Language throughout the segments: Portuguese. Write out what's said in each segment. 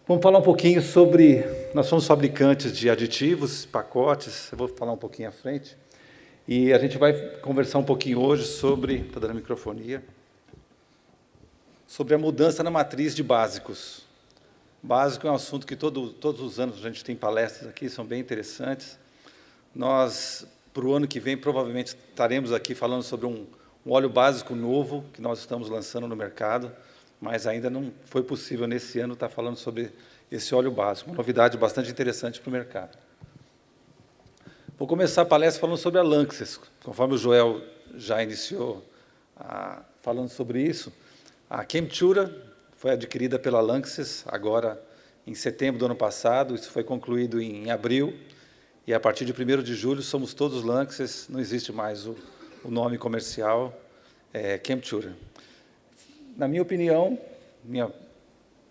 Vamos falar um pouquinho sobre... Nós somos fabricantes de aditivos, pacotes, eu vou falar um pouquinho à frente. E a gente vai conversar um pouquinho hoje sobre... Estou dando a microfonia. Sobre a mudança na matriz de básicos. Básico é um assunto que todos os anos a gente tem palestras aqui, são bem interessantes. Nós, para o ano que vem, provavelmente estaremos aqui falando sobre um óleo básico novo que nós estamos lançando no mercado, mas ainda não foi possível nesse ano estar falando sobre esse óleo básico, uma novidade bastante interessante para o mercado. Vou começar a palestra falando sobre a Lanxess, conforme o Joel já iniciou falando sobre isso. A Chemtura foi adquirida pela Lanxess agora em setembro do ano passado, isso foi concluído em abril, e a partir de 1º de julho somos todos Lanxess, não existe mais o nome comercial, Chemtura. Na minha opinião, minha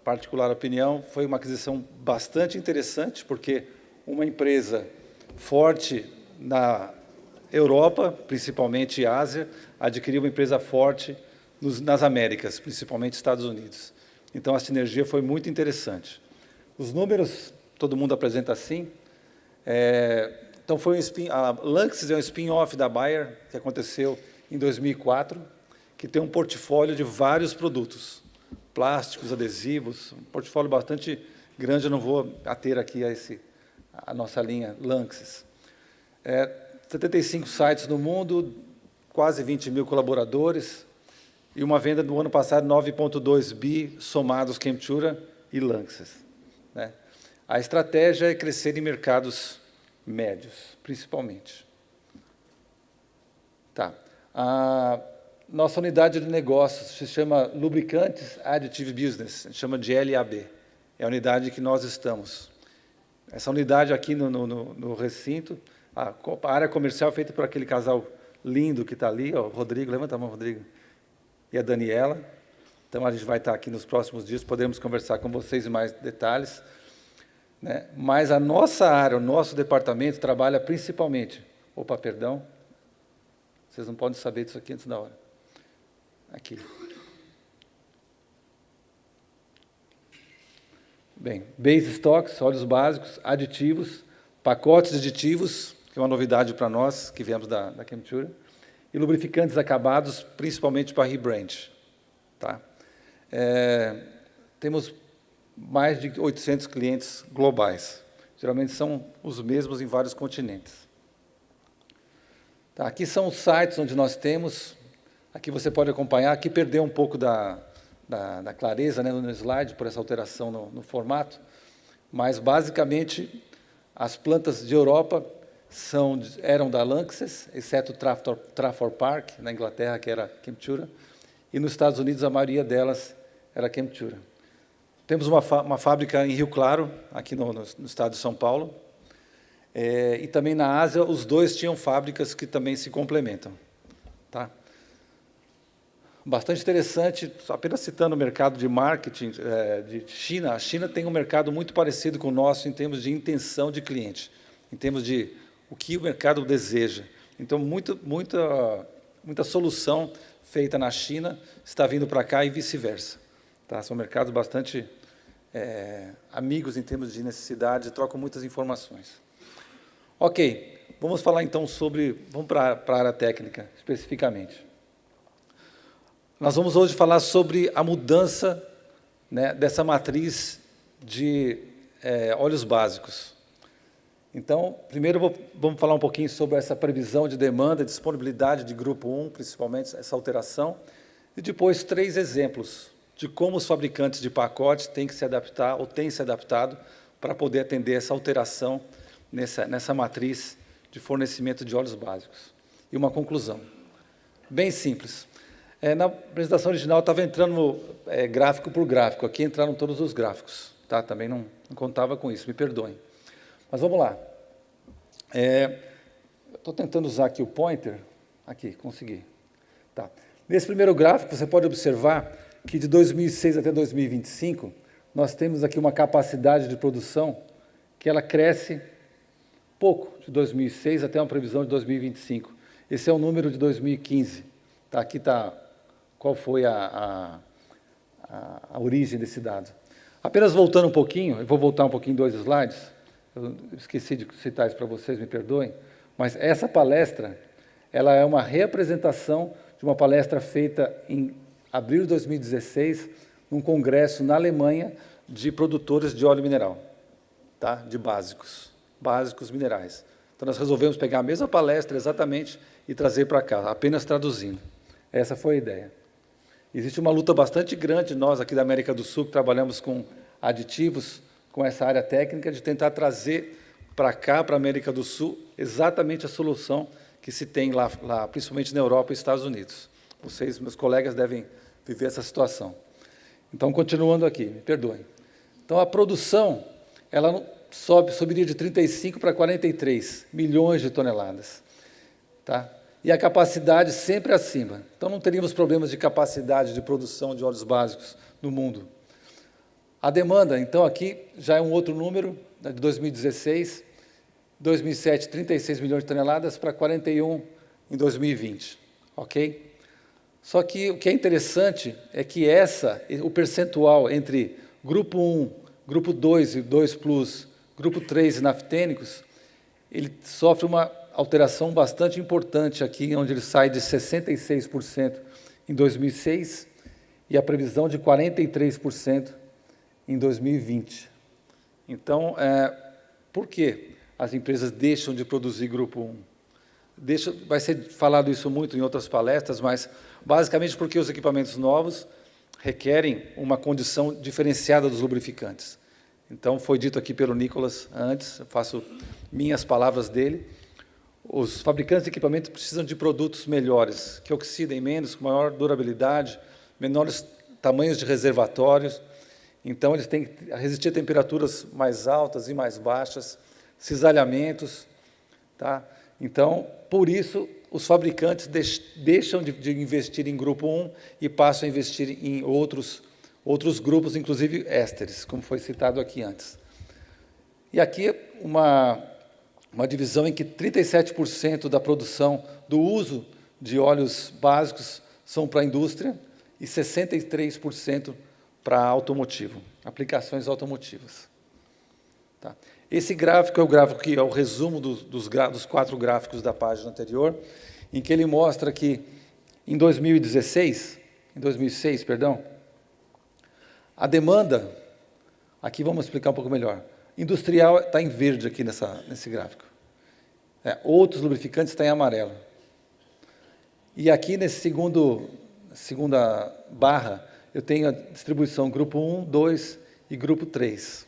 particular opinião, foi uma aquisição bastante interessante, porque uma empresa forte na Europa, principalmente Ásia, adquiriu uma empresa forte nas Américas, principalmente Estados Unidos. Então, a sinergia foi muito interessante. Os números, todo mundo apresenta assim. Então, a Lanxess é um spin-off da Bayer, que aconteceu em 2004, que tem um portfólio de vários produtos, plásticos, adesivos, um portfólio bastante grande, eu não vou ater aqui a nossa linha Lanxess. 75 sites no mundo, quase 20 mil colaboradores, e uma venda do ano passado, 9,2 bi, somados Chemtura e Lanxess. Né? A estratégia é crescer em mercados médios, principalmente. Tá. Nossa unidade de negócios se chama Lubricantes Additive Business, chama de LAB. É a unidade que nós estamos. Essa unidade aqui no recinto, a área comercial é feita por aquele casal lindo que está ali, ó, o Rodrigo, levanta a mão, Rodrigo, e a Daniela. Então, a gente vai estar aqui nos próximos dias, podemos conversar com vocês em mais detalhes. Né? Mas a nossa área, o nosso departamento, trabalha principalmente... Opa, perdão. Vocês não podem saber disso aqui antes da hora. Aqui. Bem, base stocks, óleos básicos, aditivos, pacotes de aditivos, que é uma novidade para nós, que viemos da Chemtura, e lubrificantes acabados, principalmente para rebrand. Tá? Temos mais de 800 clientes globais. Geralmente são os mesmos em vários continentes. Tá, aqui são os sites onde nós temos. Aqui você pode acompanhar. Aqui perdeu um pouco da clareza, né, no slide, por essa alteração no formato. Mas, basicamente, as plantas de Europa eram da Lanxess, exceto Trafford Park, na Inglaterra, que era Chemtura. E nos Estados Unidos, a maioria delas era Chemtura. Temos uma fábrica em Rio Claro, aqui no estado de São Paulo. E também na Ásia, os dois tinham fábricas que também se complementam. Tá? Bastante interessante, apenas citando o mercado de marketing de China. A China tem um mercado muito parecido com o nosso em termos de intenção de cliente, em termos de o que o mercado deseja. Então, muita solução feita na China está vindo para cá e vice-versa. Tá? São mercados bastante amigos em termos de necessidade, trocam muitas informações. Ok, vamos falar então vamos para a área técnica, especificamente. Nós vamos hoje falar sobre a mudança, né, dessa matriz de óleos básicos. Então, primeiro vamos falar um pouquinho sobre essa previsão de demanda, disponibilidade de grupo 1, principalmente essa alteração, e depois 3 exemplos de como os fabricantes de pacotes têm que se adaptar ou têm se adaptado para poder atender essa alteração nessa matriz de fornecimento de óleos básicos. E uma conclusão, bem simples. Na apresentação original estava entrando gráfico por gráfico, aqui entraram todos os gráficos. Tá? Também não contava com isso, me perdoem. Mas vamos lá. Estou tentando usar aqui o pointer. Aqui, consegui. Tá. Nesse primeiro gráfico, você pode observar que de 2006 até 2025, nós temos aqui uma capacidade de produção que ela cresce pouco, de 2006 até uma previsão de 2025. Esse é o número de 2015. Tá? Aqui está qual foi a origem desse dado. Apenas voltando um pouquinho, eu vou voltar um pouquinho 2 slides, eu esqueci de citar isso para vocês, me perdoem, mas essa palestra, ela é uma reapresentação de uma palestra feita em abril de 2016, num congresso na Alemanha de produtores de óleo mineral, tá? De básicos minerais. Então, nós resolvemos pegar a mesma palestra exatamente e trazer para cá, apenas traduzindo. Essa foi a ideia. Existe uma luta bastante grande, nós aqui da América do Sul, que trabalhamos com aditivos, com essa área técnica, de tentar trazer para cá, para a América do Sul, exatamente a solução que se tem lá, principalmente na Europa e Estados Unidos. Vocês, meus colegas, devem viver essa situação. Então, continuando aqui, me perdoem. Então, a produção, ela subiria de 35 para 43 milhões de toneladas. Tá? E a capacidade sempre acima. Então, não teríamos problemas de capacidade de produção de óleos básicos no mundo. A demanda, então, aqui já é um outro número, de 2016, 2007, 36 milhões de toneladas para 41 em 2020, ok? Só que o que é interessante é que o percentual entre grupo 1, grupo 2 e 2+, grupo 3 e naftênicos, ele sofre uma alteração bastante importante aqui, onde ele sai de 66% em 2006 e a previsão de 43% em 2020. Então, por que as empresas deixam de produzir grupo 1? Vai ser falado isso muito em outras palestras, mas basicamente porque os equipamentos novos requerem uma condição diferenciada dos lubrificantes. Então, foi dito aqui pelo Nicolas antes, eu faço minhas palavras dele, os fabricantes de equipamentos precisam de produtos melhores, que oxidem menos, com maior durabilidade, menores tamanhos de reservatórios. Então, eles têm que resistir a temperaturas mais altas e mais baixas, cisalhamentos. Tá? Então, por isso, os fabricantes deixam de investir em grupo 1 e passam a investir em outros grupos, inclusive ésteres, como foi citado aqui antes. E aqui uma divisão em que 37% da produção do uso de óleos básicos são para a indústria e 63% para automotivo, aplicações automotivas. Tá? Esse gráfico é o gráfico que é o resumo dos 4 gráficos da página anterior, em que ele mostra que em 2006, a demanda, aqui vamos explicar um pouco melhor, industrial está em verde aqui nesse gráfico. Outros lubrificantes estão em amarelo. E aqui nesse segunda barra, eu tenho a distribuição grupo 1, 2 e grupo 3.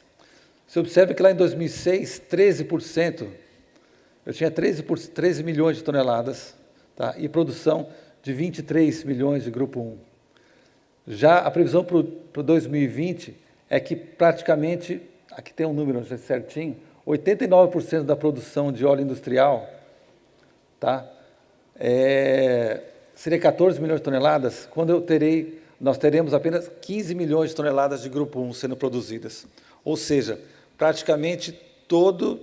Você observa que lá em 2006, 13%, eu tinha 13 milhões de toneladas, tá? E produção de 23 milhões de grupo 1. Já a previsão para 2020 é que praticamente, aqui tem um número certinho, 89% da produção de óleo industrial, tá? Seria 14 milhões de toneladas, quando nós teremos apenas 15 milhões de toneladas de grupo 1 sendo produzidas. Ou seja, praticamente todo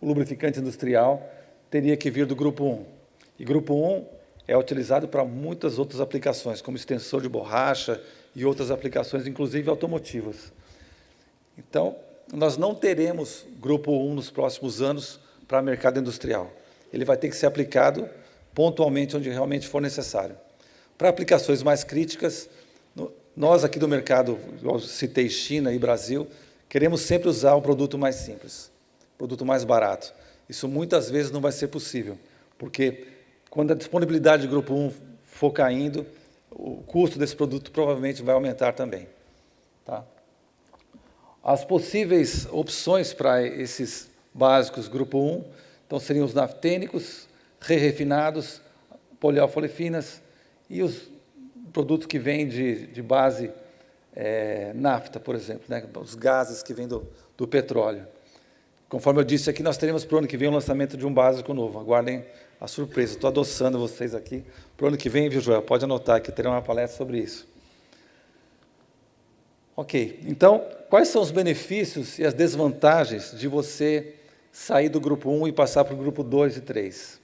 o lubrificante industrial teria que vir do grupo 1. E grupo 1 é utilizado para muitas outras aplicações, como extensor de borracha e outras aplicações, inclusive automotivas. Então, nós não teremos grupo 1 nos próximos anos para o mercado industrial. Ele vai ter que ser aplicado pontualmente onde realmente for necessário. Para aplicações mais críticas, nós aqui do mercado, eu citei China e Brasil, queremos sempre usar o produto mais simples, produto mais barato. Isso muitas vezes não vai ser possível, porque quando a disponibilidade de grupo 1 for caindo, o custo desse produto provavelmente vai aumentar também. Tá? As possíveis opções para esses básicos grupo 1, então seriam os naftênicos, refinados, polialfolefinas e os produtos que vêm de base nafta, por exemplo, né? Os gases que vêm do petróleo. Conforme eu disse aqui, nós teremos para o ano que vem o lançamento de um básico novo. Aguardem a surpresa. Estou adoçando vocês aqui. Para o ano que vem, viu, Joel? Pode anotar que terá uma palestra sobre isso. Ok. Então, quais são os benefícios e as desvantagens de você sair do grupo 1 e passar para o grupo 2 e 3?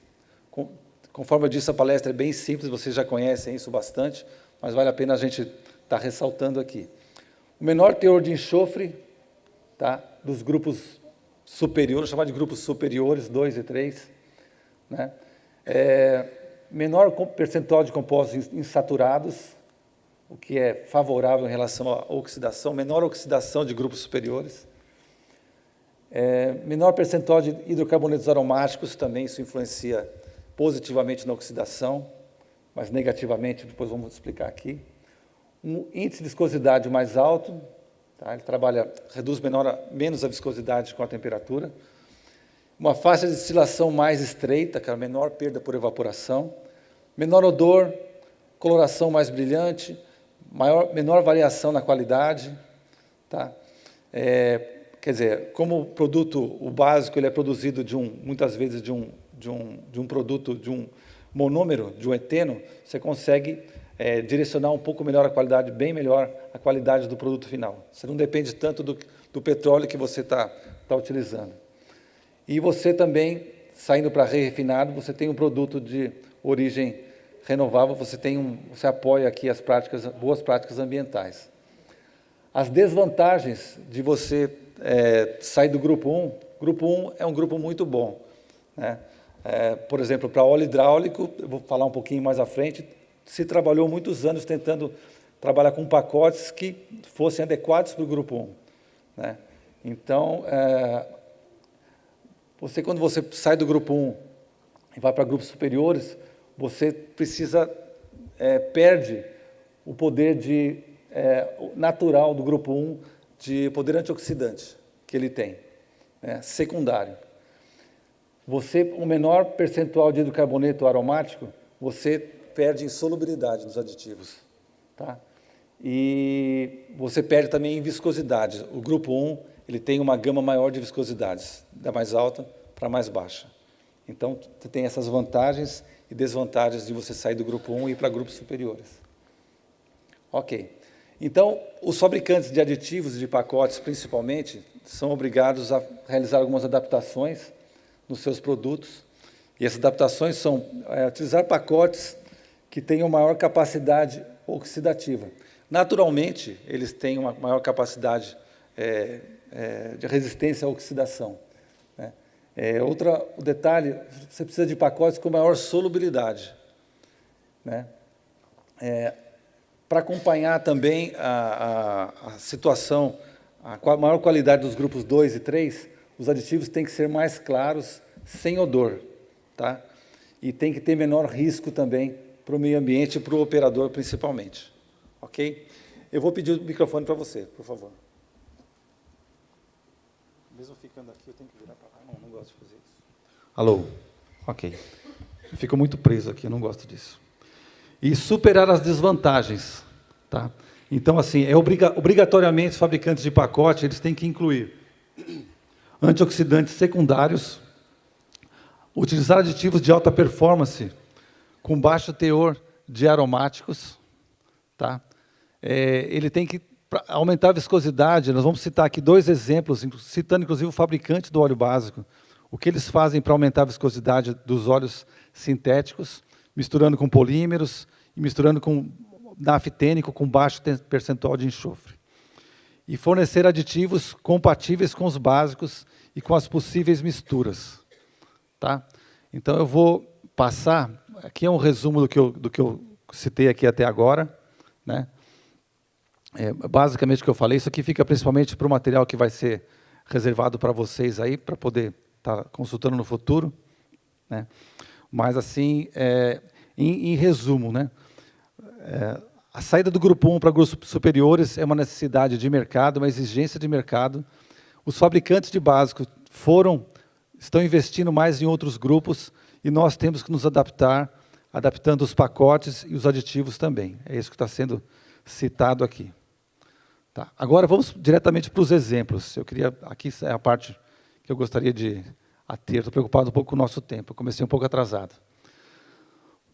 Conforme eu disse, a palestra é bem simples, vocês já conhecem isso bastante, mas vale a pena a gente estar ressaltando aqui. O menor teor de enxofre, tá, dos grupos superiores, chamado de grupos superiores, 2 e 3, né? Menor percentual de compostos insaturados, o que é favorável em relação à oxidação, menor oxidação de grupos superiores, menor percentual de hidrocarbonetos aromáticos, também isso influencia positivamente na oxidação, mas negativamente, depois vamos explicar aqui. Um índice de viscosidade mais alto, tá? Ele reduz menos a viscosidade com a temperatura. Uma faixa de destilação mais estreita, que é a menor perda por evaporação. Menor odor, coloração mais brilhante, menor variação na qualidade. Tá? Quer dizer, como o básico ele é produzido muitas vezes de um produto, de um monômero, de um eteno, você consegue direcionar um pouco melhor a qualidade, bem melhor a qualidade do produto final. Você não depende tanto do petróleo que você está utilizando. E você também, saindo para refinado, você tem um produto de origem renovável, você apoia aqui as boas práticas ambientais. As desvantagens de você sair do grupo 1 é um grupo muito bom, né? Por exemplo, para óleo hidráulico, eu vou falar um pouquinho mais à frente, se trabalhou muitos anos tentando trabalhar com pacotes que fossem adequados para o grupo 1, né? Então, quando você sai do grupo 1 e vai para grupos superiores, você perde o poder natural do grupo 1, de poder antioxidante que ele tem, secundário. Um menor percentual de hidrocarboneto aromático, você perde insolubilidade nos aditivos. Tá? E você perde também em viscosidade. O grupo 1 ele tem uma gama maior de viscosidades, da mais alta para a mais baixa. Então, você tem essas vantagens e desvantagens de você sair do grupo 1 e ir para grupos superiores. Ok. Então, os fabricantes de aditivos e de pacotes, principalmente, são obrigados a realizar algumas adaptações nos seus produtos. E essas adaptações são utilizar pacotes que tenham maior capacidade oxidativa. Naturalmente, eles têm uma maior capacidade de resistência à oxidação, né? O detalhe, você precisa de pacotes com maior solubilidade, né? Para acompanhar também a situação, a maior qualidade dos grupos 2 e 3, os aditivos têm que ser mais claros, sem odor, tá? E tem que ter menor risco também para o meio ambiente e para o operador, principalmente. Ok? Eu vou pedir o microfone para você, por favor. Mesmo ficando aqui, eu tenho que virar para lá. Não gosto de fazer isso. Alô? Ok. Eu fico muito preso aqui, eu não gosto disso. E superar as desvantagens. Tá? Então, assim, obrigatoriamente, os fabricantes de pacote eles têm que incluir antioxidantes secundários, utilizar aditivos de alta performance com baixo teor de aromáticos. Tá? Ele tem que aumentar a viscosidade. Nós vamos citar aqui 2 exemplos, citando inclusive o fabricante do óleo básico, o que eles fazem para aumentar a viscosidade dos óleos sintéticos, misturando com polímeros e misturando com naftênico com baixo percentual de enxofre. E fornecer aditivos compatíveis com os básicos e com as possíveis misturas. Tá? Então, eu vou passar, aqui é um resumo do que eu citei aqui até agora, né? Basicamente o que eu falei, isso aqui fica principalmente para o material que vai ser reservado para vocês aí, para poder estar consultando no futuro, né? Mas, assim, em resumo, né? A saída do grupo 1 para grupos superiores é uma necessidade de mercado, uma exigência de mercado. Os fabricantes de básico estão investindo mais em outros grupos e nós temos que nos adaptar, adaptando os pacotes e os aditivos também. É isso que está sendo citado aqui. Tá. Agora, vamos diretamente para os exemplos. Aqui é a parte que eu gostaria de ater. Estou preocupado um pouco com o nosso tempo. Eu comecei um pouco atrasado.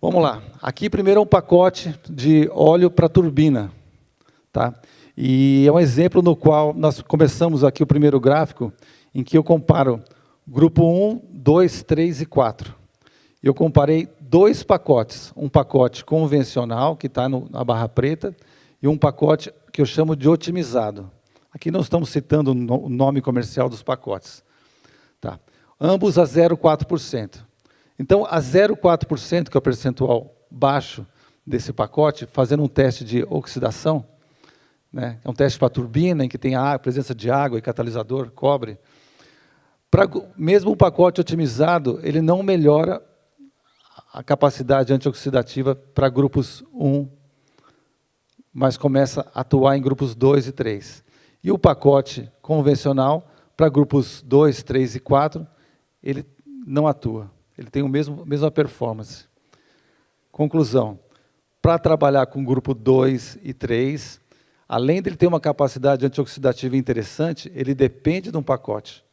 Vamos lá. Aqui, primeiro, é um pacote de óleo para turbina. Tá? E é um exemplo no qual nós começamos aqui o primeiro gráfico, em que eu comparo grupo 1, 2, 3 e 4. Eu comparei 2 pacotes. Um pacote convencional, que está na barra preta, e um pacote que eu chamo de otimizado. Aqui não estamos citando o nome comercial dos pacotes. Tá. Ambos a 0,4%. Então, a 0,4%, que é o percentual baixo desse pacote, fazendo um teste de oxidação, né, é um teste para turbina, em que tem a presença de água e catalisador, cobre. Mesmo o pacote otimizado, ele não melhora a capacidade antioxidativa para grupos 1, mas começa a atuar em grupos 2 e 3. E o pacote convencional, para grupos 2, 3 e 4, ele não atua. Ele tem a mesma performance. Conclusão, para trabalhar com grupo 2 e 3, além de ele ter uma capacidade antioxidativa interessante, ele depende de um pacote,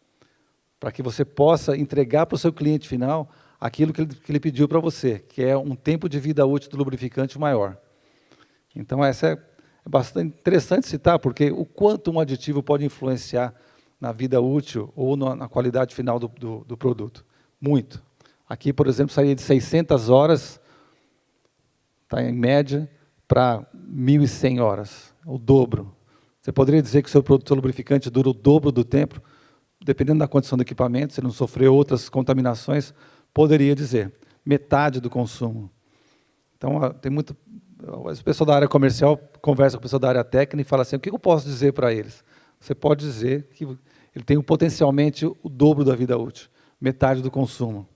para que você possa entregar para o seu cliente final aquilo que ele pediu para você, que é um tempo de vida útil do lubrificante maior. Então, essa é bastante interessante citar, porque o quanto um aditivo pode influenciar na vida útil ou na qualidade final do produto. Muito. Aqui, por exemplo, sairia de 600 horas, tá, em média, para 1.100 horas, o dobro. Você poderia dizer que o seu produto lubrificante dura o dobro do tempo, dependendo da condição do equipamento, se não sofreu outras contaminações, poderia dizer, metade do consumo. Então, tem muito... O pessoal da área comercial conversa com o pessoal da área técnica e fala assim, o que eu posso dizer para eles? Você pode dizer que ele tem potencialmente o dobro da vida útil, metade do consumo.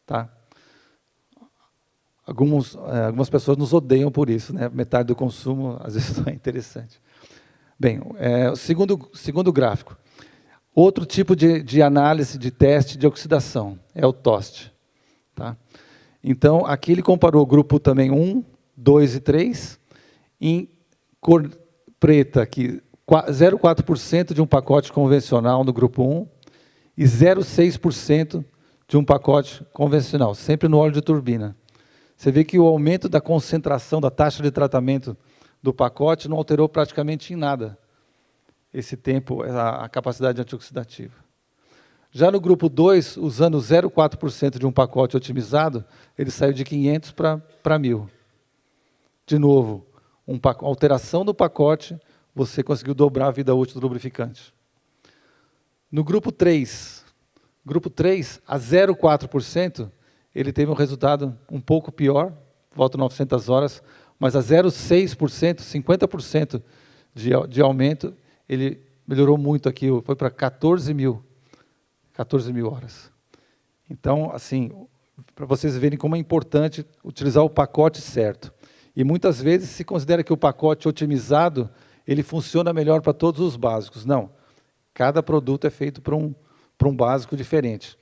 Tá? Algumas pessoas nos odeiam por isso, né? Metade do consumo, às vezes, não é interessante. Bem, o segundo gráfico. Outro tipo de análise, de teste de oxidação, é o TOST. Tá? Então, aqui ele comparou o grupo também 1, 2 e 3, em cor preta, aqui, 0,4% de um pacote convencional no grupo 1 e 0,6% de um pacote convencional, sempre no óleo de turbina. Você vê que o aumento da concentração, da taxa de tratamento do pacote não alterou praticamente em nada esse tempo, a capacidade antioxidativa. Já no grupo 2, usando 0,4% de um pacote otimizado, ele saiu de 500 para 1.000. De novo, alteração do pacote, você conseguiu dobrar a vida útil do lubrificante. No grupo 3, a 0,4%, ele teve um resultado um pouco pior, volta 900 horas, mas a 0,6%, 50% de aumento, ele melhorou muito aqui, foi para 14.000 horas. Então, assim, para vocês verem como é importante utilizar o pacote certo. E muitas vezes se considera que o pacote otimizado, ele funciona melhor para todos os básicos. Não, cada produto é feito para um básico diferente.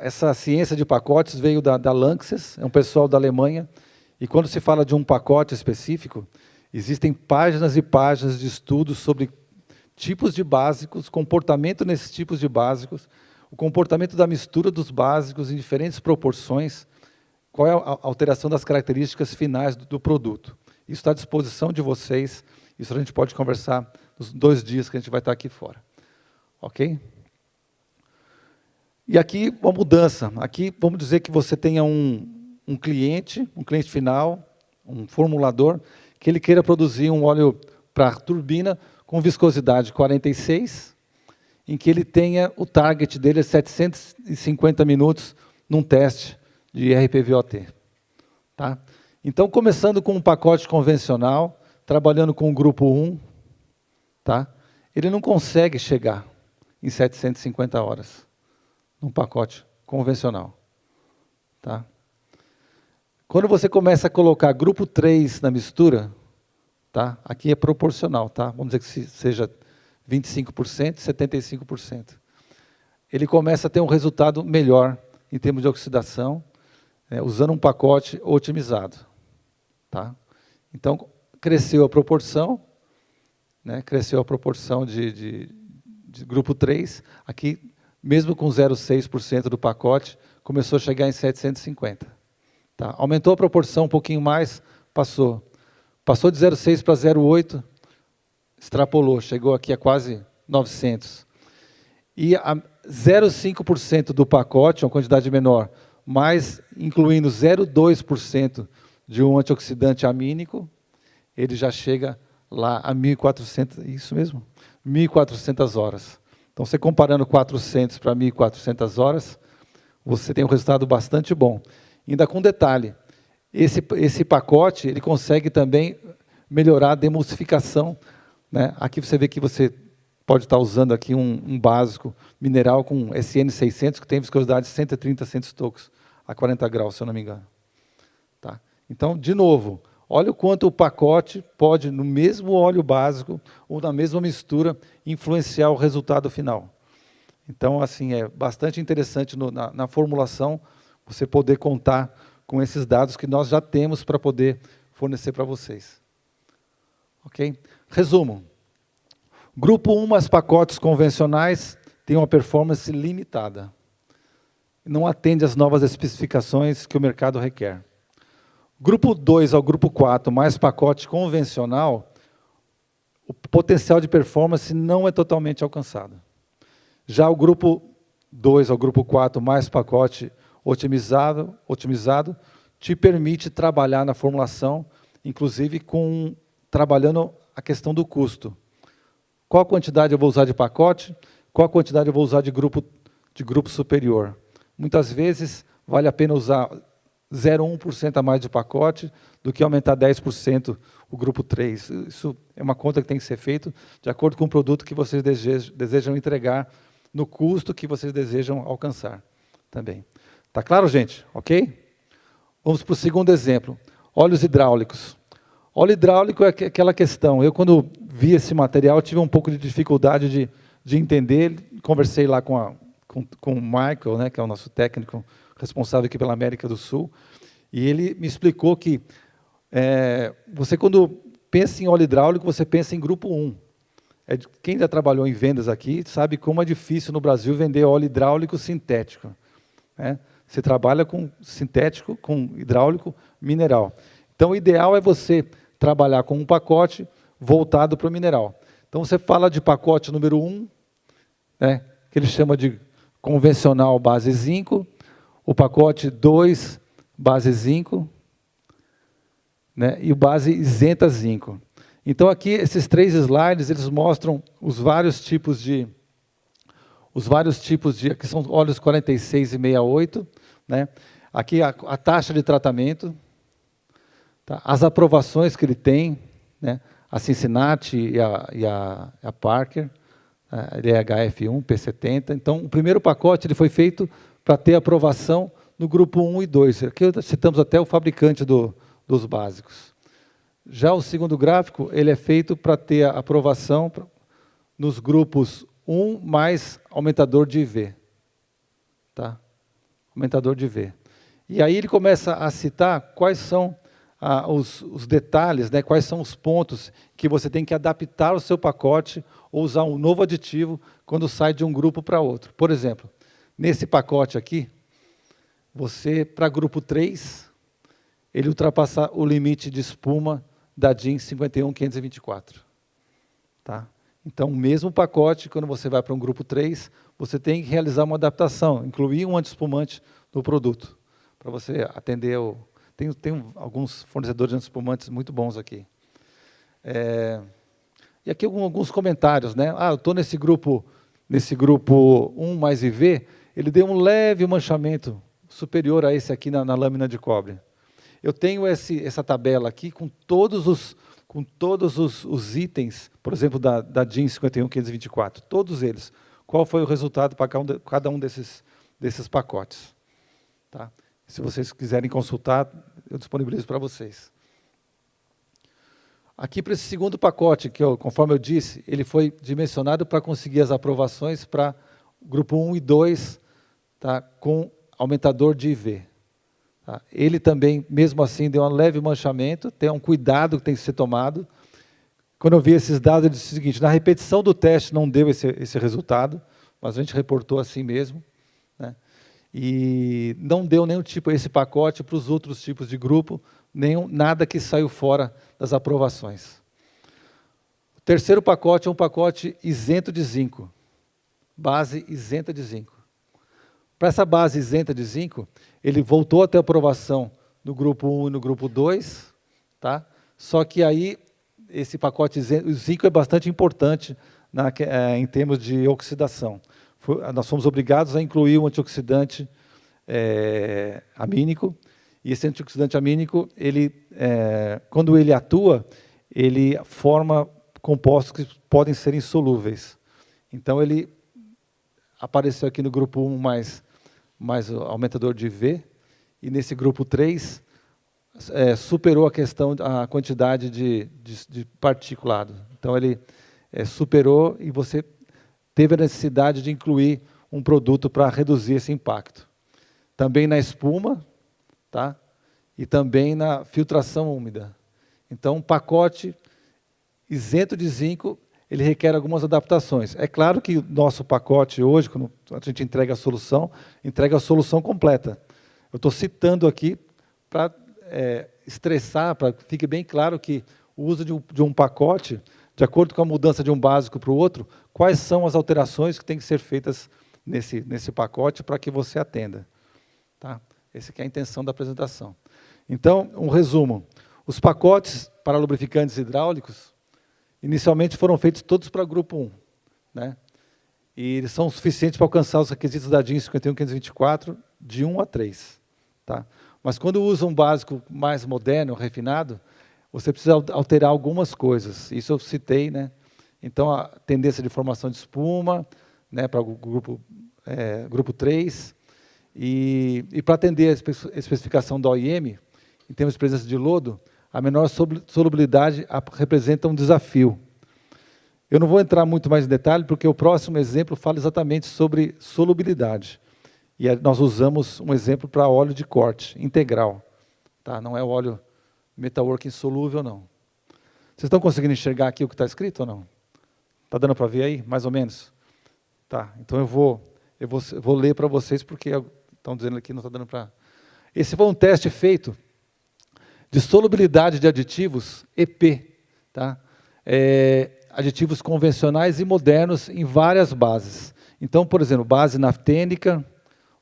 Essa ciência de pacotes veio da Lanxess, é um pessoal da Alemanha, e quando se fala de um pacote específico, existem páginas e páginas de estudos sobre tipos de básicos, comportamento nesses tipos de básicos, o comportamento da mistura dos básicos em diferentes proporções, qual é a alteração das características finais do produto. Isso está à disposição de vocês, isso a gente pode conversar nos 2 dias que a gente vai estar aqui fora. Ok? E aqui, uma mudança. Aqui, vamos dizer que você tenha um cliente final, um formulador, que ele queira produzir um óleo para turbina com viscosidade 46, em que ele tenha o target dele 750 minutos num teste de RPVOT. Tá? Então, começando com um pacote convencional, trabalhando com o grupo 1, tá? Ele não consegue chegar em 750 horas num pacote convencional. Tá? Quando você começa a colocar grupo 3 na mistura, tá? Aqui é proporcional, tá? Vamos dizer que seja 25%, 75%. Ele começa a ter um resultado melhor em termos de oxidação, usando um pacote otimizado. Tá? Então, cresceu a proporção, né? Cresceu a proporção de grupo 3, aqui, mesmo com 0,6% do pacote, começou a chegar em 750. Tá? Aumentou a proporção um pouquinho mais, passou de 0,6 para 0,8, extrapolou, chegou aqui a quase 900. E a 0,5% do pacote, uma quantidade menor, mas incluindo 0,2% de um antioxidante amínico, ele já chega lá a 1.400, isso mesmo? 1.400 horas. Então, você comparando 400 para 1.400 horas, você tem um resultado bastante bom. Ainda com detalhe, esse pacote ele consegue também melhorar a demulsificação, né? Aqui você vê que você pode estar usando aqui um básico mineral com SN600, que tem viscosidade de 130 centistocos a 40 graus, se eu não me engano. Tá? Então, de novo, olha o quanto o pacote pode, no mesmo óleo básico ou na mesma mistura, influenciar o resultado final. Então, assim, é bastante interessante na formulação você poder contar com esses dados que nós já temos para poder fornecer para vocês. Ok? Resumo. Grupo 1 mais pacotes convencionais tem uma performance limitada. Não atende às novas especificações que o mercado requer. Grupo 2 ao grupo 4 mais pacote convencional, o potencial de performance não é totalmente alcançado. Já o grupo 2 ao grupo 4 mais pacote otimizado te permite trabalhar na formulação, inclusive trabalhando a questão do custo. Qual quantidade eu vou usar de pacote? Qual quantidade eu vou usar de grupo superior? Muitas vezes vale a pena usar 0,1% a mais de pacote do que aumentar 10% o grupo 3. Isso é uma conta que tem que ser feita de acordo com o produto que vocês desejam entregar, no custo que vocês desejam alcançar também. Tá claro, gente? Ok? Vamos para o segundo exemplo. Óleos hidráulicos. Óleo hidráulico é aquela questão. Eu, quando vi esse material, tive um pouco de dificuldade de entender. Conversei lá com o Michael, né, que é o nosso técnico responsável aqui pela América do Sul, e ele me explicou que você, quando pensa em óleo hidráulico, você pensa em grupo 1. Quem já trabalhou em vendas aqui sabe como é difícil no Brasil vender óleo hidráulico sintético, né? Você trabalha com sintético, com hidráulico, mineral. Então, o ideal é você trabalhar com um pacote voltado para o mineral. Então, você fala de pacote número 1, né, que ele chama de convencional base zinco, o pacote 2, base zinco, né, e o base isenta zinco. Então, aqui, esses 3 slides, eles mostram os vários tipos de... Aqui são óleos 46 e 68, né? Aqui a taxa de tratamento, tá? As aprovações que ele tem, né? A Cincinnati e a Parker, ele é HF1, P70. Então, o primeiro pacote ele foi feito para ter aprovação no grupo 1 e 2. Aqui citamos até o fabricante dos básicos. Já o segundo gráfico, ele é feito para ter a aprovação nos grupos 1 mais aumentador de IV. Tá? Aumentador de IV. E aí ele começa a citar quais são os detalhes, né, quais são os pontos que você tem que adaptar o seu pacote ou usar um novo aditivo quando sai de um grupo para outro. Por exemplo, nesse pacote aqui, você, para grupo 3, ele ultrapassa o limite de espuma da DIN 51524. Tá? Então, o mesmo pacote, quando você vai para um grupo 3, você tem que realizar uma adaptação, incluir um antiespumante no produto, para você atender Tem alguns fornecedores de antiespumantes muito bons aqui. E aqui alguns comentários, né? Eu estou nesse grupo 1 mais IV, ele deu um leve manchamento superior a esse aqui na lâmina de cobre. Eu tenho essa tabela aqui com todos os itens, por exemplo, da DIN 51524, todos eles. Qual foi o resultado para cada um desses pacotes? Tá? Se vocês quiserem consultar, eu disponibilizo para vocês. Aqui, para esse segundo pacote, que conforme eu disse, ele foi dimensionado para conseguir as aprovações para grupo 1 e 2, tá, com aumentador de IV. Tá? Ele também, mesmo assim, deu um leve manchamento, tem um cuidado que tem que ser tomado. Quando eu vi esses dados, eu disse o seguinte: na repetição do teste não deu esse resultado, mas a gente reportou assim mesmo, né? E não deu nenhum tipo esse pacote para os outros tipos de grupo, nada que saiu fora das aprovações. O terceiro pacote é um pacote isento de zinco, base isenta de zinco. Para essa base isenta de zinco, ele voltou a ter aprovação no grupo 1 e no grupo 2, tá? Só que aí, esse pacote zinco é bastante importante em termos de oxidação. Nós fomos obrigados a incluir um antioxidante amínico, e esse antioxidante amínico, quando ele atua, ele forma compostos que podem ser insolúveis. Então, ele apareceu aqui no grupo 1 mais aumentador de IV, e nesse grupo 3, superou a quantidade de particulado. Então, ele superou e você teve a necessidade de incluir um produto para reduzir esse impacto. Também na espuma, tá? E também na filtração úmida. Então, um pacote isento de zinco, ele requer algumas adaptações. É claro que o nosso pacote hoje, quando a gente entrega a solução completa. Eu estou citando aqui para estressar, para que fique bem claro que o uso de um pacote, de acordo com a mudança de um básico para o outro, quais são as alterações que têm que ser feitas nesse pacote para que você atenda. Tá? Essa que é a intenção da apresentação. Então, um resumo. Os pacotes para lubrificantes hidráulicos, inicialmente foram feitos todos para grupo 1. Né? E eles são suficientes para alcançar os requisitos da DIN 51524 de 1 a 3. Tá? Mas quando usa um básico mais moderno, refinado, você precisa alterar algumas coisas. Isso eu citei, né? Então, a tendência de formação de espuma, né, para o grupo 3, e para atender a especificação da OIM, em termos de presença de lodo, a menor solubilidade representa um desafio. Eu não vou entrar muito mais em detalhe, porque o próximo exemplo fala exatamente sobre solubilidade. E nós usamos um exemplo para óleo de corte integral. Tá? Não é o óleo metalwork insolúvel, não. Vocês estão conseguindo enxergar aqui o que está escrito ou não? Está dando para ver aí, mais ou menos? Tá, então eu vou ler para vocês, porque estão dizendo aqui que não está dando para... Esse foi um teste feito de solubilidade de aditivos EP, tá? Aditivos convencionais e modernos em várias bases. Então, por exemplo, base naftênica,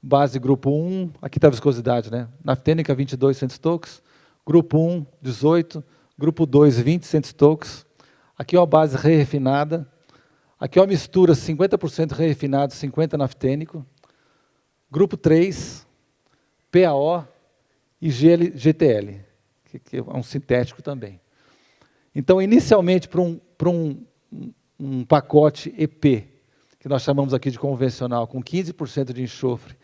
base grupo 1, aqui está a viscosidade, né? Naftênica 22 centistokes, grupo 1, 18, grupo 2, 20 centistokes. Aqui é uma base refinada. Aqui é uma mistura 50% refinado, 50% naftênico. Grupo 3, PAO e GTL, que é um sintético também. Então, inicialmente, para um pacote EP, que nós chamamos aqui de convencional, com 15% de enxofre,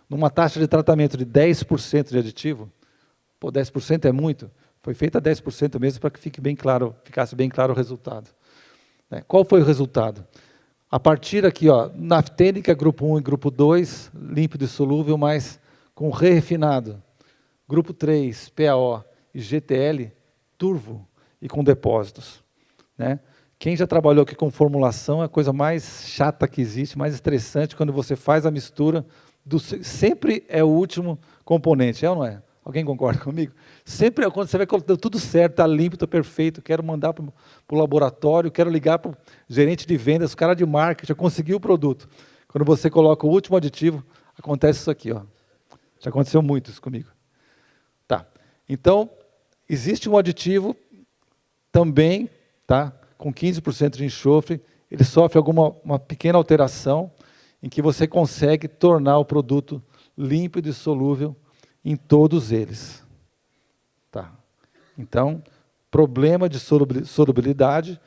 numa taxa de tratamento de 10% de aditivo, pô, 10% é muito, foi feita 10% mesmo para que ficasse bem claro o resultado. Qual foi o resultado? A partir aqui, ó, naftênica, grupo 1 e grupo 2, límpido e solúvel, mas com refinado. Grupo 3, PAO e GTL, turvo e com depósitos. Né? Quem já trabalhou aqui com formulação é a coisa mais chata que existe, mais estressante, quando você faz a mistura, sempre é o último componente, é ou não é? Alguém concorda comigo? Sempre é quando você vê que deu tudo certo, está limpo, está perfeito, quero mandar para o laboratório, quero ligar para o gerente de vendas, o cara de marketing, já conseguiu o produto. Quando você coloca o último aditivo, acontece isso aqui. Ó. Já aconteceu muito isso comigo. Tá. Então, existe um aditivo também, tá, com 15% de enxofre, ele sofre uma pequena alteração em que você consegue tornar o produto límpido e solúvel em todos eles. Tá. Então, problema de solubilidade,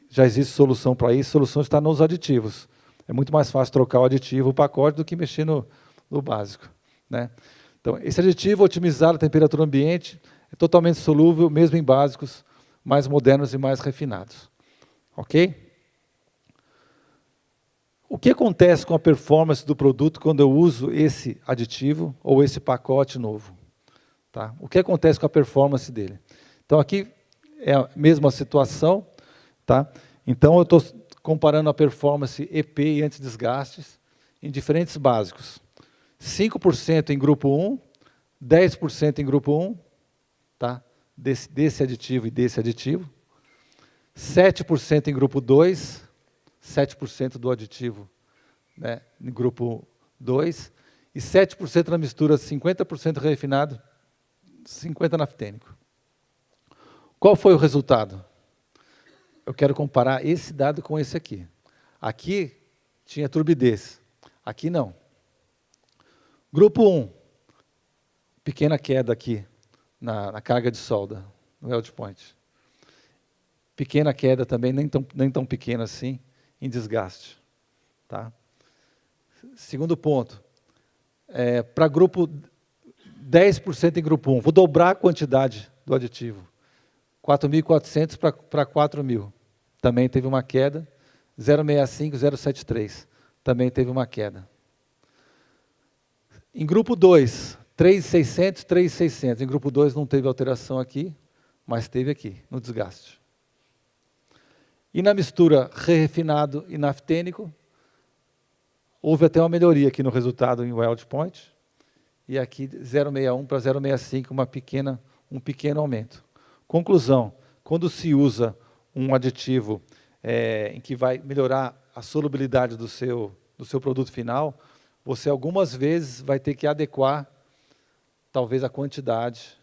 já existe solução para isso, a solução está nos aditivos. É muito mais fácil trocar o aditivo, o pacote, do que mexer no básico. Né? Então, esse aditivo otimizado à temperatura ambiente é totalmente solúvel, mesmo em básicos mais modernos e mais refinados. Ok? O que acontece com a performance do produto quando eu uso esse aditivo ou esse pacote novo? Tá? O que acontece com a performance dele? Então, aqui é a mesma situação. Tá? Então, eu estou comparando a performance EP e antidesgastes em diferentes básicos. 5% em grupo 1, 10% em grupo 1, tá? desse aditivo e desse aditivo. 7% em grupo 2, 7% do aditivo, né, em grupo 2, e 7% na mistura 50% refinado 50 naftênico. Qual foi o resultado? Eu quero comparar esse dado com esse aqui. Aqui tinha turbidez, aqui não. Grupo 1, pequena queda aqui na carga de solda, no weld point. Pequena queda também, nem tão pequena assim, em desgaste. Tá? Segundo ponto, para grupo 10% em grupo 1, vou dobrar a quantidade do aditivo. 4.400 para 4.000. Também teve uma queda. 0,65, 0,73. Também teve uma queda. Em grupo 2, 3.600, 3.600. Em grupo 2 não teve alteração aqui, mas teve aqui, no desgaste. E na mistura refinado e naftênico, houve até uma melhoria aqui no resultado em weld point. E aqui 0,61 para 0,65, um pequeno aumento. Conclusão, quando se usa um aditivo em que vai melhorar a solubilidade do seu produto final, você algumas vezes vai ter que adequar, talvez, a quantidade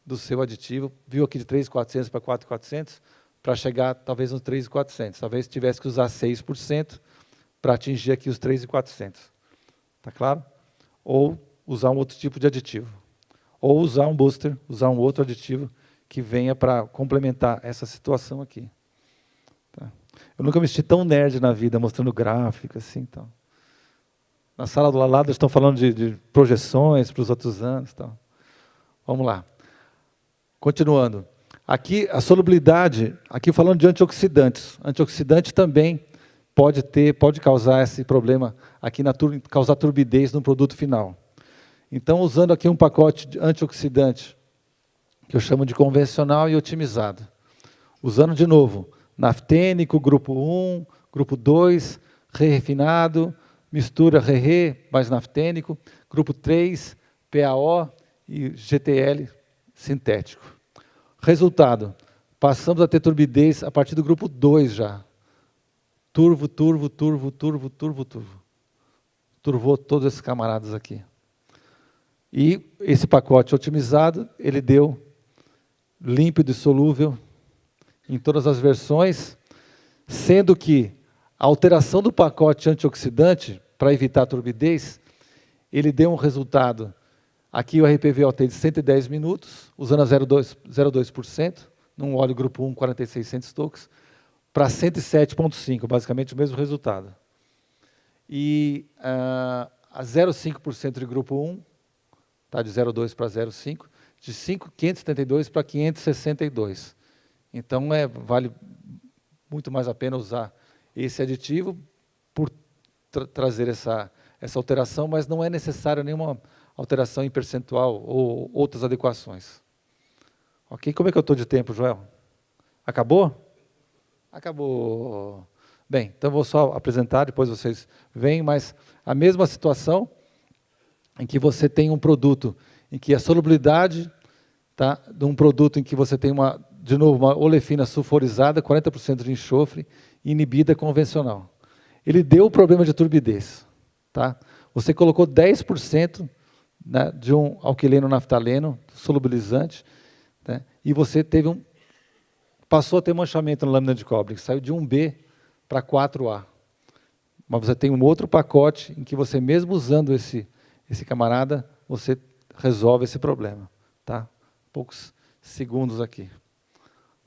do seu aditivo. Viu aqui de 3.400 para 4.400? Para chegar, talvez, nos 3.400. Talvez tivesse que usar 6% para atingir aqui os 3.400. Está claro? Ou usar um outro tipo de aditivo. Ou usar um booster, usar um outro aditivo que venha para complementar essa situação aqui. Tá? Eu nunca me senti tão nerd na vida, mostrando gráfico, assim, então. Na sala do lado, eles estão falando de projeções para os outros anos. Então. Vamos lá. Continuando. Aqui, a solubilidade, aqui falando de antioxidantes. Antioxidante também pode causar esse problema, aqui causar turbidez no produto final. Então, usando aqui um pacote de antioxidante, que eu chamo de convencional e otimizado. Usando de novo, naftênico, grupo 1, grupo 2, refinado, mistura re mais naftênico, grupo 3, PAO e GTL sintético. Resultado, passamos a ter turbidez a partir do grupo 2 já. Turvo. Turvou todos esses camaradas aqui. E esse pacote otimizado, ele deu límpido e solúvel em todas as versões, sendo que a alteração do pacote antioxidante, para evitar a turbidez, ele deu um resultado, aqui o RPVOT de 110 minutos, usando a 0,2%, num óleo grupo 1, 4600 tocos, para 107,5, basicamente o mesmo resultado. E a 0,5% de grupo 1, tá, de 0,2 para 0,5, de 572 para 562. Então, vale muito mais a pena usar esse aditivo por trazer essa alteração, mas não é necessário nenhuma alteração em percentual ou outras adequações. Ok? Como é que eu estou de tempo, Joel? Acabou? Acabou. Bem, então vou só apresentar, depois vocês veem, mas a mesma situação em que você tem um produto em que a solubilidade, tá, de um produto em que você tem de novo, uma olefina sulfurizada, 40% de enxofre, inibida convencional. Ele deu o problema de turbidez. Tá? Você colocou 10%, né, de um alquileno naftaleno, solubilizante, né, e você passou a ter manchamento na lâmina de cobre, que saiu de 1B para 4A. Mas você tem um outro pacote em que você, mesmo usando esse camarada, você resolve esse problema. Tá? Poucos segundos aqui.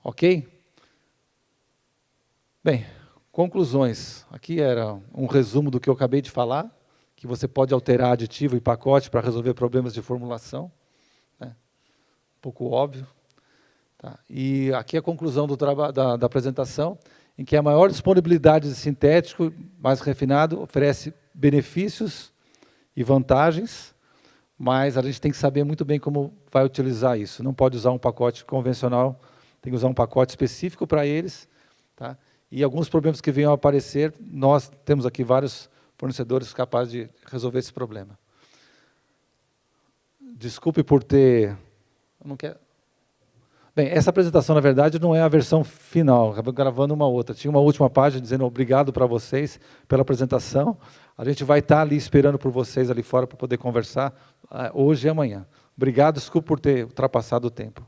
Ok? Bem, conclusões. Aqui era um resumo do que eu acabei de falar, que você pode alterar aditivo e pacote para resolver problemas de formulação. Né? Um pouco óbvio. Tá? E aqui a conclusão da apresentação, em que a maior disponibilidade de sintético mais refinado oferece benefícios e vantagens, mas a gente tem que saber muito bem como vai utilizar isso. Não pode usar um pacote convencional, tem que usar um pacote específico para eles. Tá? E alguns problemas que venham a aparecer, nós temos aqui vários fornecedores capazes de resolver esse problema. Desculpe por ter... Não quero... Bem, essa apresentação, na verdade, não é a versão final, acabei gravando uma outra. Tinha uma última página dizendo obrigado para vocês pela apresentação. A gente vai estar ali esperando por vocês ali fora para poder conversar hoje e amanhã. Obrigado, desculpa por ter ultrapassado o tempo.